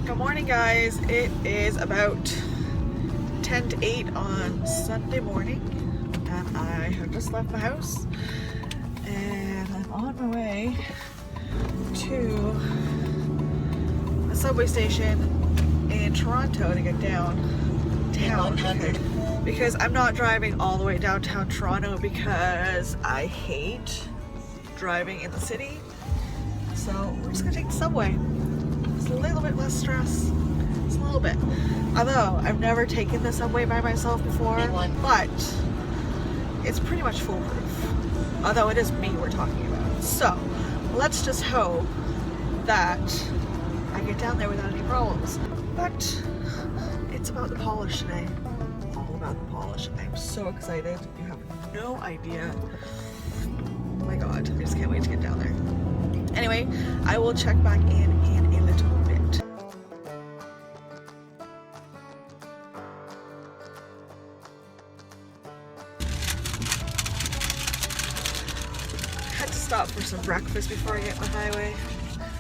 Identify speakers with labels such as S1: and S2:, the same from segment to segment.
S1: Good morning, guys. It is about 10 to 8 on Sunday morning and I have just left my house and I'm on my way to a subway station in Toronto to get downtown because I'm not driving all the way downtown Toronto because I hate driving in the city. So we're just gonna take the subway. It's a little bit less stress. Just a little bit. Although I've never taken the subway by myself before, but it's pretty much foolproof. Although it is me we're talking about. So let's just hope that I get down there without any problems. But it's about the polish today. All about the polish. I'm so excited. You have no idea. Oh my god, I just can't wait to get down there. Anyway, I will check back in a little bit. Had to stop for some breakfast before I get on the highway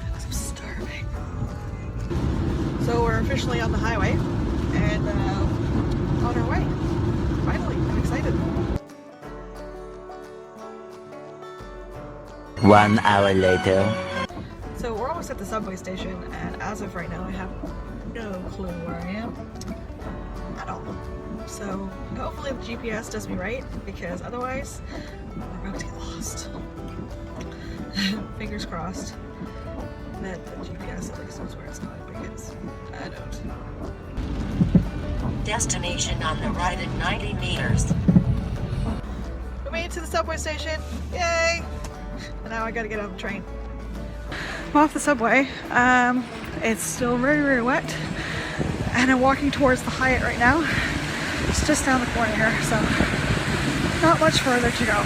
S1: because I'm starving. So we're officially on the highway and on our way. Finally, I'm excited.
S2: 1 hour later.
S1: So we're almost at the subway station and as of right now I have no clue where I am at all. So hopefully the GPS does me right because otherwise we're about to get lost. Fingers crossed that the GPS at least knows where it's going because I don't.
S3: Destination on the right at 90 meters.
S1: We made it to the subway station. Yay! And now I gotta get on the train. I'm off the subway. It's still very, very wet. And I'm walking towards the Hyatt right now. It's just down the corner here, so not much further to go.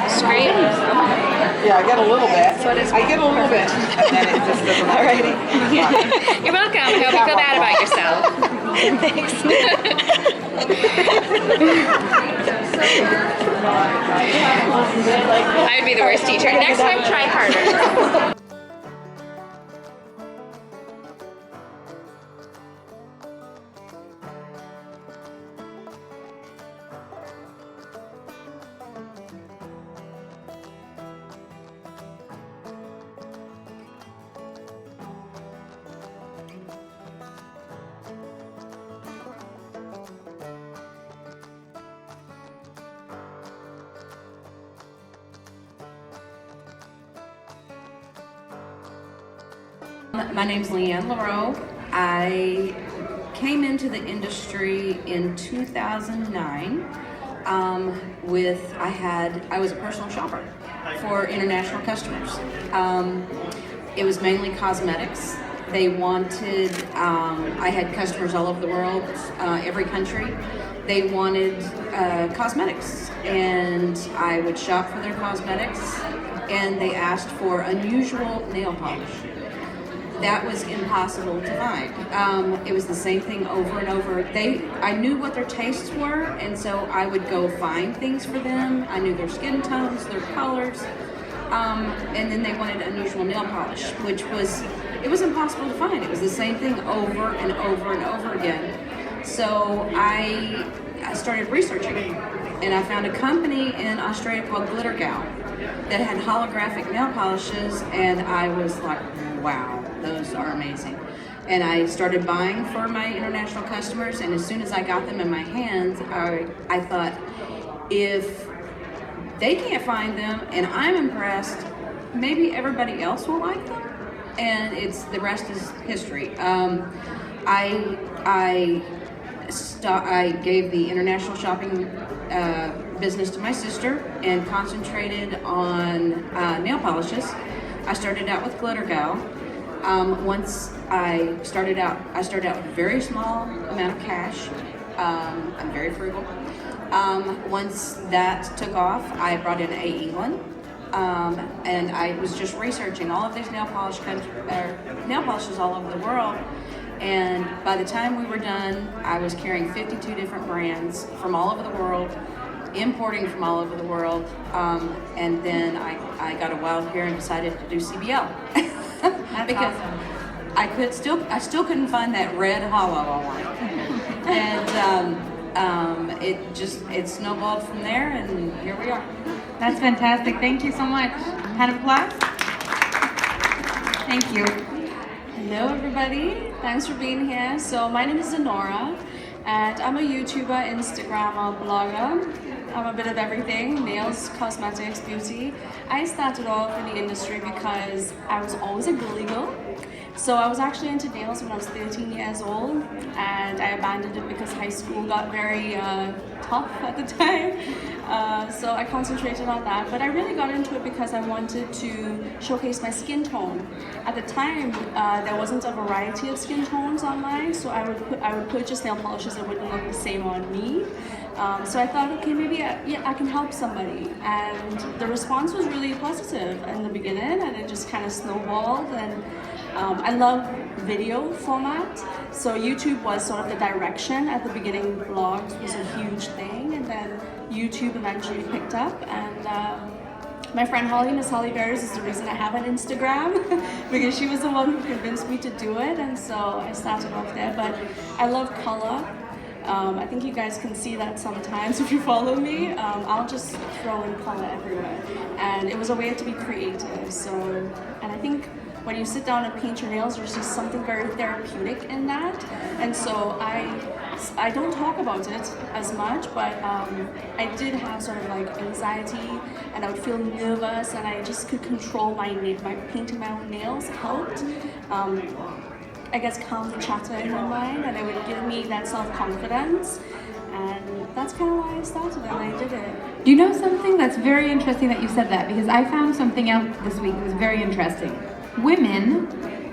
S4: Scream?
S1: Yeah, I get a little bit. I get a little bit. And then it just doesn't. Alrighty.
S4: You're welcome. I hope you feel bad about yourself.
S1: Thanks.
S4: I'd be the worst teacher. Next time, try harder.
S5: My name's Leanne LaRoe. I came into the industry in 2009 I was a personal shopper for international customers. It was mainly cosmetics. They wanted, I had customers all over the world, every country. They wanted cosmetics, and I would shop for their cosmetics, and they asked for unusual nail polish. That was impossible to find. It was the same thing over and over. I knew what their tastes were, and so I would go find things for them. I knew their skin tones, their colors, and then they wanted unusual nail polish, which was, it was impossible to find. It was the same thing over and over and over again. So I started researching, and I found a company in Australia called Glitter Gal that had holographic nail polishes, and I was like, wow, those are amazing. And I started buying for my international customers, and as soon as I got them in my hands, I thought, if they can't find them and I'm impressed, maybe everybody else will like them. And the rest is history. I gave the international shopping business to my sister and concentrated on nail polishes. I started out with Glitter Gal. Once I started out with a very small amount of cash. I'm very frugal. Once that took off, I brought in A. England. And I was just researching all of these nail polishes all over the world. And by the time we were done, I was carrying 52 different brands from all over the world, importing from all over the world. And then I got a wild hair and decided to do CBL.
S4: That's
S5: because
S4: awesome.
S5: I still couldn't find that red hollow I wanted. And it snowballed from there, and here we are.
S4: That's fantastic. Thank you so much. Hand of applause. Thank you.
S6: Hello everybody, thanks for being here. So my name is Zenora, and I'm a YouTuber, Instagrammer, blogger. I'm a bit of everything, nails, cosmetics, beauty. I started off in the industry because I was always a girly girl. So I was actually into nails when I was 13 years old, and I abandoned it because high school got very tough at the time. So I concentrated on that, but I really got into it because I wanted to showcase my skin tone. At the time, there wasn't a variety of skin tones online, so I would purchase nail polishes that wouldn't look the same on me. So I thought, okay, maybe I can help somebody, and the response was really positive in the beginning, and it just kind of snowballed. And I love video format, so YouTube was sort of the direction. At the beginning, blogs was a huge thing, and then YouTube eventually picked up. And my friend Holly, Miss Holly Bears, is the reason I have an Instagram because she was the one who convinced me to do it, and so I started off there. But I love color. I think you guys can see that sometimes if you follow me. I'll just throw in color everywhere, and it was a way to be creative. So, and I think when you sit down and paint your nails, there's just something very therapeutic in that. And so I don't talk about it as much, but I did have sort of like anxiety, and I would feel nervous, and I just could control my painting my own nails helped. I guess calm the chatter in my mind, and it would give me that self-confidence, and that's kind of why I started and I did it.
S4: Do you know something that's very interesting that you said that? Because I found something out this week that was very interesting. Women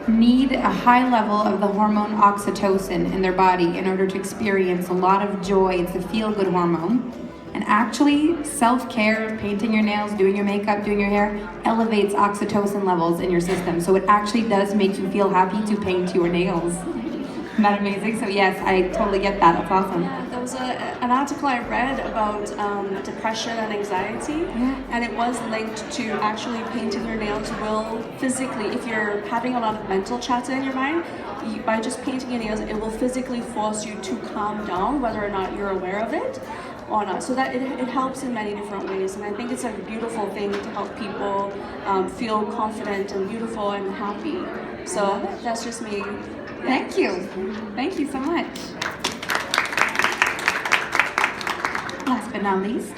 S4: need a high level of the hormone oxytocin in their body in order to experience a lot of joy. It's a feel-good hormone. And actually, self-care, painting your nails, doing your makeup, doing your hair, elevates oxytocin levels in your system. So it actually does make you feel happy to paint your nails. Isn't that amazing? So yes, I totally get that. That's awesome.
S6: Yeah, there was an article I read about depression and anxiety, and it was linked to actually painting your nails will physically, if you're having a lot of mental chatter in your mind, by just painting your nails, it will physically force you to calm down, whether or not you're aware of it or not. So that it helps in many different ways, and I think it's a beautiful thing to help people feel confident and beautiful and happy. So that's just me.
S4: Thank you. Thank you so much. Last but not least.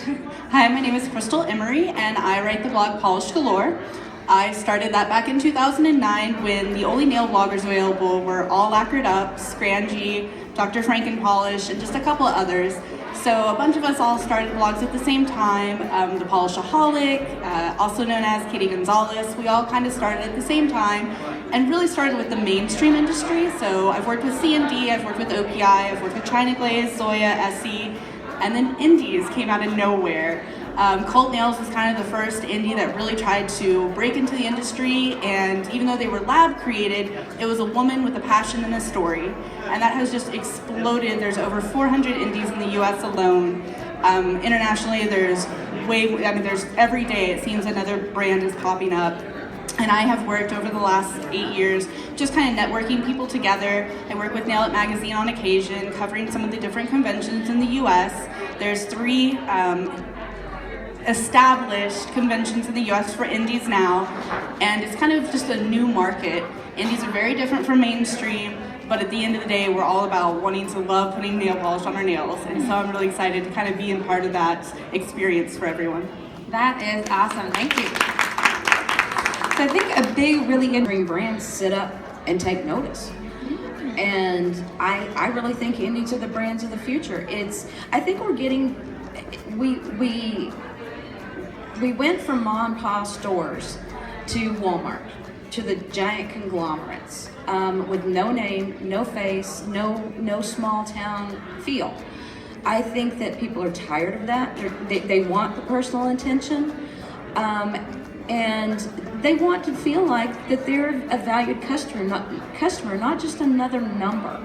S7: Hi, my name is Crystal Emery, and I write the blog Polished Galore. I started that back in 2009 when the only nail bloggers available were All Lacquered Up, Scrangy, Dr. Franken Polish, and just a couple of others. So a bunch of us all started blogs at the same time. The Polishaholic, also known as Katie Gonzalez, we all kind of started at the same time and really started with the mainstream industry. So I've worked with C&D, I've worked with OPI, I've worked with China Glaze, Zoya, Essie, and then indies came out of nowhere. Cult Nails was kind of the first indie that really tried to break into the industry, and even though they were lab created, it was a woman with a passion and a story, and that has just exploded. There's over 400 indies in the US alone. Internationally, there's every day it seems another brand is popping up. And I have worked over the last 8 years just kind of networking people together. I work with Nail It Magazine on occasion, covering some of the different conventions in the US. There's 3 established conventions in the US for indies now, and it's kind of just a new market. Indies are very different from mainstream, but at the end of the day, we're all about wanting to love putting nail polish on our nails, and so I'm really excited to kind of be a part of that experience for everyone.
S4: That is awesome. Thank you. So I think a big, really
S5: Bring brands sit up and take notice. And I really think indies are the brands of the future. I think we're getting, we went from mom and pop stores to Walmart, to the giant conglomerates, with no name, no face, no small town feel. I think that people are tired of that. They want the personal attention, and they want to feel like that they're a valued customer, not just another number.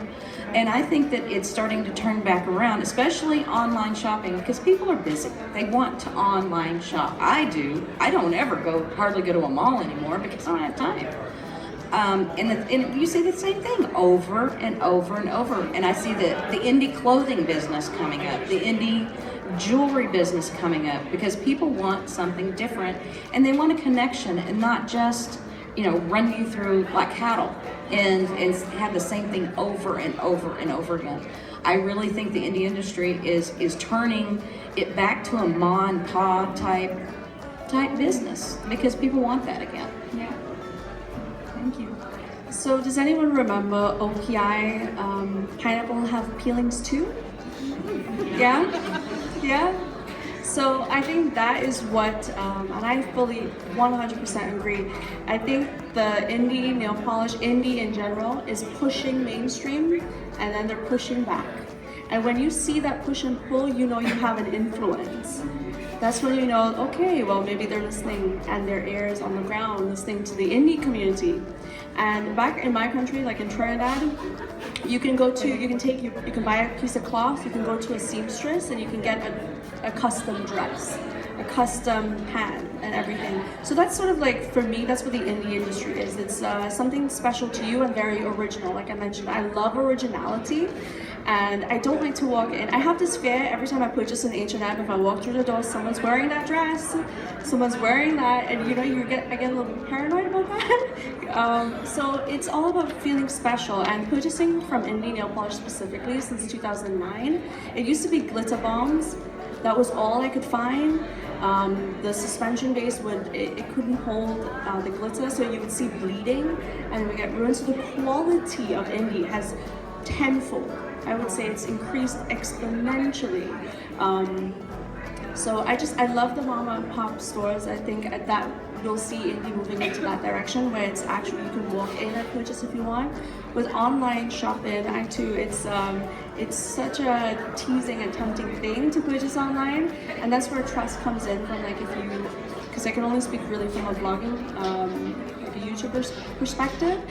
S5: And I think that it's starting to turn back around, especially online shopping, because people are busy. They want to online shop. I do. I don't ever hardly go to a mall anymore because I don't have time. And you see the same thing over and over and over. And I see the indie clothing business coming up, the indie jewelry business coming up, because people want something different and they want a connection and not just, run you through like cattle and have the same thing over and over and over again. I really think the indie industry is turning it back to a ma and pa type business because people want that again.
S4: Yeah. Thank you.
S6: So does anyone remember OPI pineapple have peelings too? Yeah? So I think that is what, and I fully 100% agree. I think the indie nail polish, indie in general, is pushing mainstream, and then they're pushing back. And when you see that push and pull, you know you have an influence. That's when you know, okay, well maybe they're listening and their ears on the ground, listening to the indie community. And back in my country, like in Trinidad, you can buy a piece of cloth, you can go to a seamstress and you can get a custom dress, a custom pad and everything. So that's sort of like, for me, that's what the indie industry is. It's something special to you and very original. Like I mentioned, I love originality. And I don't like to walk in. I have this fear every time I purchase on the internet. If I walk through the door, someone's wearing that dress, someone's wearing that, and I get a little paranoid about that. So it's all about feeling special and purchasing from indie nail polish specifically since 2009. It used to be glitter bombs. That was all I could find. The suspension base it couldn't hold the glitter, so you would see bleeding and it would get ruined. So the quality of indie has tenfold. I would say it's increased exponentially. So I love the mama and pop stores. I think that you'll see indie moving into that direction where it's actually you can walk in and purchase if you want. With online shopping, it's such a teasing and tempting thing to purchase online, and that's where trust comes in from. Like because I can only speak really from a vlogging, like a YouTuber's perspective.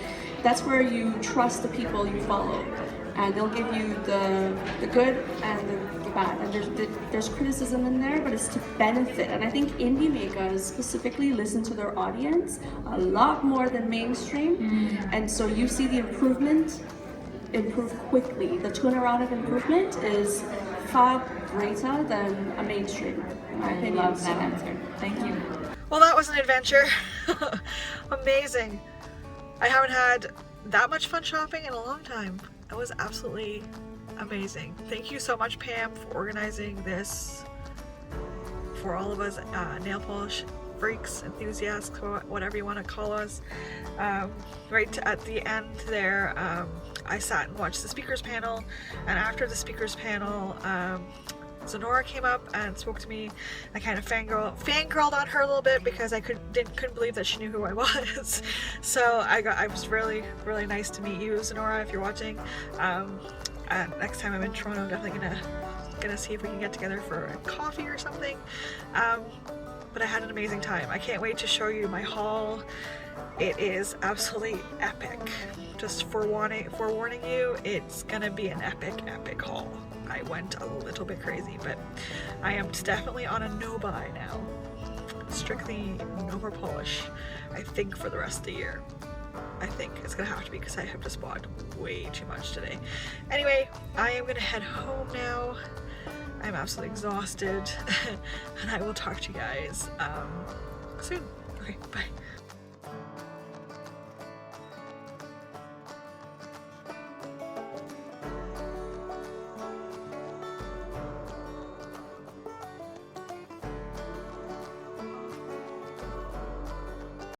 S6: That's where you trust the people you follow. And they'll give you the good and the bad. And there's criticism in there, but it's to benefit. And I think indie makers specifically listen to their audience a lot more than mainstream. And so you see the improve quickly. The turnaround of improvement is far greater than a mainstream, in my opinion.
S4: I love that answer. Thank you.
S1: Well, that was an adventure. Amazing. I haven't had that much fun shopping in a long time. It was absolutely amazing. Thank you so much, Pam, for organizing this for all of us nail polish freaks, enthusiasts, whatever you want to call us. Right at the end there, I sat and watched the speakers panel, and after the speakers panel, Zenora came up and spoke to me. I kind of fangirled on her a little bit because I couldn't believe that she knew who I was. So I was really nice to meet you, Zenora, if you're watching. Next time I'm in Toronto, I'm definitely gonna see if we can get together for a coffee or something. But I had an amazing time. I can't wait to show you my haul. It is absolutely epic. Just forewarning you, it's gonna be an epic haul. I went a little bit crazy, but I am definitely on a no-buy now. Strictly no more polish, I think, for the rest of the year. I think it's gonna have to be because I have just bought way too much today. Anyway, I am gonna head home now. I'm absolutely exhausted and I will talk to you guys soon. Okay, bye.